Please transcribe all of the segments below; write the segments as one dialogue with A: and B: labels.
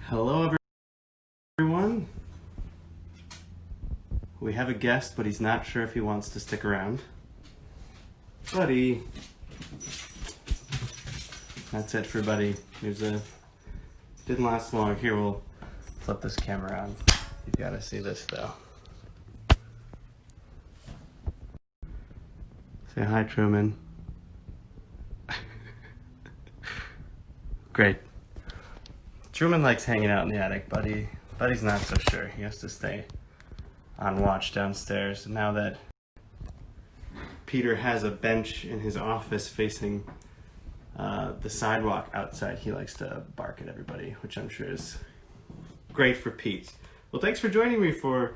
A: Hello, everyone. We have a guest, but he's not sure if he wants to stick around. Buddy. That's it for Buddy. Didn't last long. Here, we'll flip this camera on. You've got to see this, though. Say hi, Truman. Great. Truman likes hanging out in the attic. Buddy's not so sure. He has to stay on watch downstairs. Now that Peter has a bench in his office facing the sidewalk outside, he likes to bark at everybody, which I'm sure is great for Pete. Well, thanks for joining me for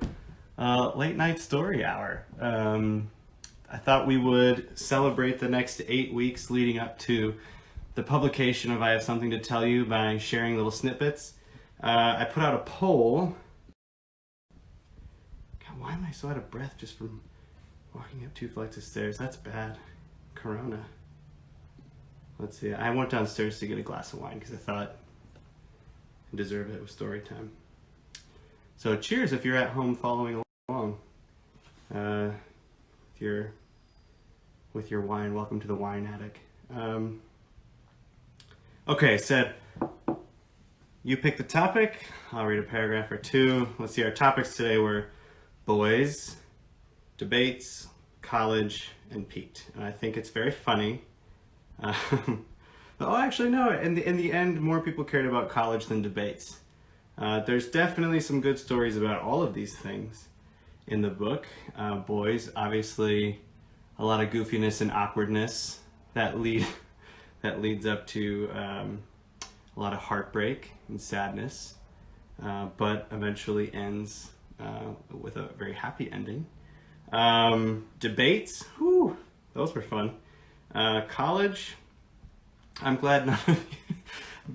A: late night story hour. I thought we would celebrate the next 8 weeks leading up to the publication of I Have Something to Tell You by sharing little snippets. I put out a poll. God, why am I so out of breath just from walking up 2 flights of stairs? That's bad. Corona. Let's see. I went downstairs to get a glass of wine because I thought I deserve it with story time. So cheers if you're at home following along. If you're with your wine, welcome to the wine attic. Okay, said you pick the topic. I'll read a paragraph or two. Let's see, our topics today were boys, debates, college, and Pete. And I think it's very funny. Oh, actually, no. In the end, more people cared about college than debates. There's definitely some good stories about all of these things in the book. Boys, obviously, a lot of goofiness and awkwardness that leads up to a lot of heartbreak and sadness, but eventually ends with a very happy ending. Debates, whew, those were fun. College, I'm glad none of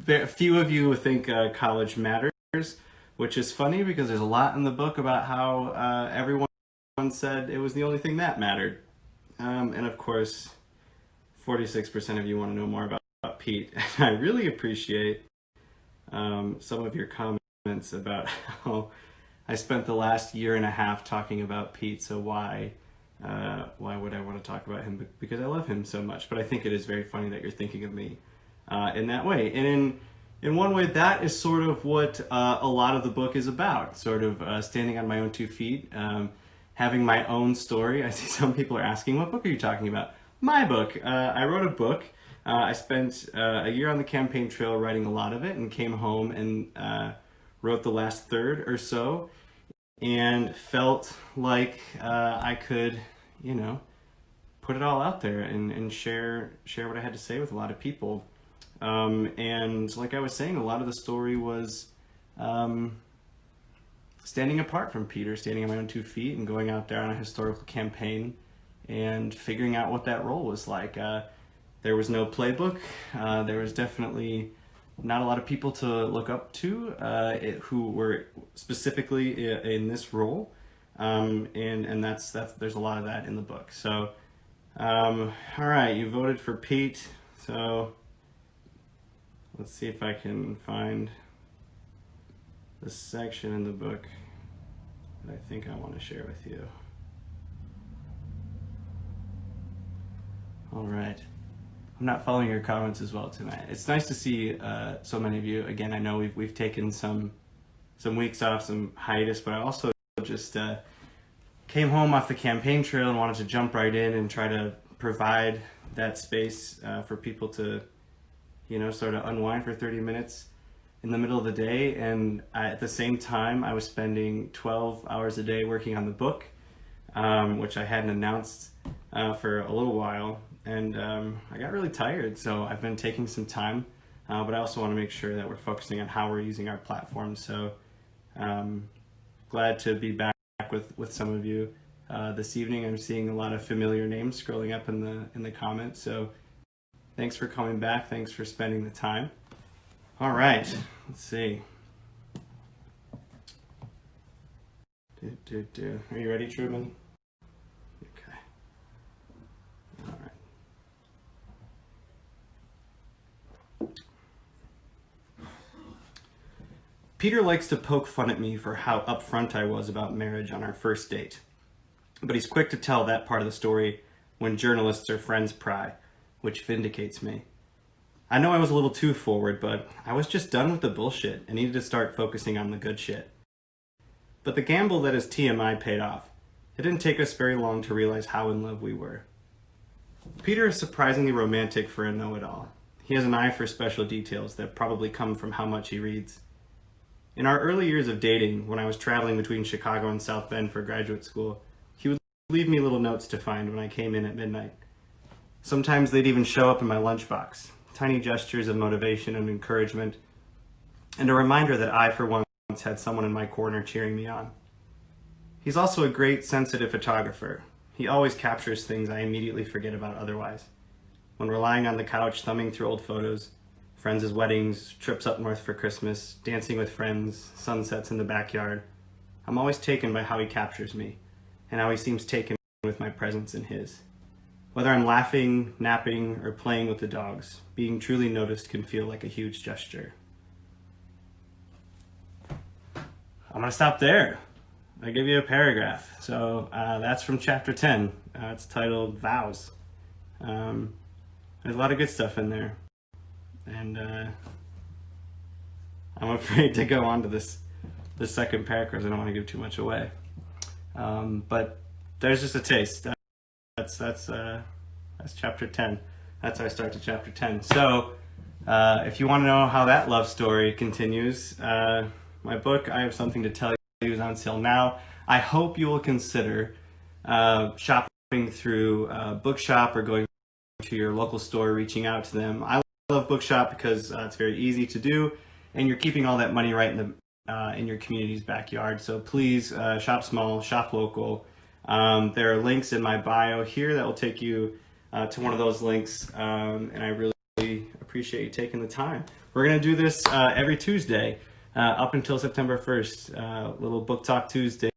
A: you, few of you think college matters, which is funny because there's a lot in the book about how everyone said it was the only thing that mattered. And of course, 46% of you want to know more about Pete. And I really appreciate some of your comments about how I spent the last year and a half talking about Pete, so why would I want to talk about him? Because I love him so much. But I think it is very funny that you're thinking of me in that way. And in one way, that is sort of what a lot of the book is about, sort of standing on my own 2 feet, having my own story. I see some people are asking, what book are you talking about? My book. I wrote a book. I spent a year on the campaign trail writing a lot of it and came home and wrote the last third or so and felt like I could, put it all out there and share what I had to say with a lot of people. And like I was saying, a lot of the story was standing apart from Peter, standing on my own 2 feet and going out there on a historical campaign and figuring out what that role was like. There was no playbook. There was definitely not a lot of people to look up to who were specifically in this role, and that's there's a lot of that in the book. So, all right, you voted for Pete. So let's see if I can find the section in the book that I think I want to share with you. All right. I'm not following your comments as well tonight. It's nice to see so many of you. Again, I know we've taken some weeks off, some hiatus, but I also just came home off the campaign trail and wanted to jump right in and try to provide that space for people to, sort of unwind for 30 minutes in the middle of the day. And at the same time, I was spending 12 hours a day working on the book, which I hadn't announced for a little while. And I got really tired, so I've been taking some time, but I also want to make sure that we're focusing on how we're using our platform. So glad to be back with some of you this evening. I'm seeing a lot of familiar names scrolling up in the comments. So thanks for coming back. Thanks for spending the time. All right, let's see. Are you ready, Truman? Okay. All right. Peter likes to poke fun at me for how upfront I was about marriage on our first date. But he's quick to tell that part of the story when journalists or friends pry, which vindicates me. I know I was a little too forward, but I was just done with the bullshit and needed to start focusing on the good shit. But the gamble that is TMI paid off. It didn't take us very long to realize how in love we were. Peter is surprisingly romantic for a know-it-all. He has an eye for special details that probably come from how much he reads. In our early years of dating, when I was traveling between Chicago and South Bend for graduate school, he would leave me little notes to find when I came in at midnight. Sometimes they'd even show up in my lunchbox, tiny gestures of motivation and encouragement, and a reminder that I, for once, had someone in my corner cheering me on. He's also a great, sensitive photographer. He always captures things I immediately forget about otherwise. When we're lying on the couch thumbing through old photos, friends' weddings, trips up north for Christmas, dancing with friends, sunsets in the backyard, I'm always taken by how he captures me, and how he seems taken with my presence in his. Whether I'm laughing, napping, or playing with the dogs, being truly noticed can feel like a huge gesture. I'm gonna stop there. I give you a paragraph. So that's from chapter 10. It's titled Vows. There's a lot of good stuff in there. And I'm afraid to go on to the second paragraph. I don't want to give too much away. But there's just a taste. That's chapter 10. That's our start to chapter 10. So if you want to know how that love story continues, my book, I Have Something to Tell You, is on sale now. I hope you will consider shopping through Bookshop or going to your local store, reaching out to them. I love Bookshop because it's very easy to do, and you're keeping all that money right in your community's backyard. So please shop small, shop local. There are links in my bio here that will take you to one of those links, and I really appreciate you taking the time. We're going to do this every Tuesday up until September 1st, little Book Talk Tuesday.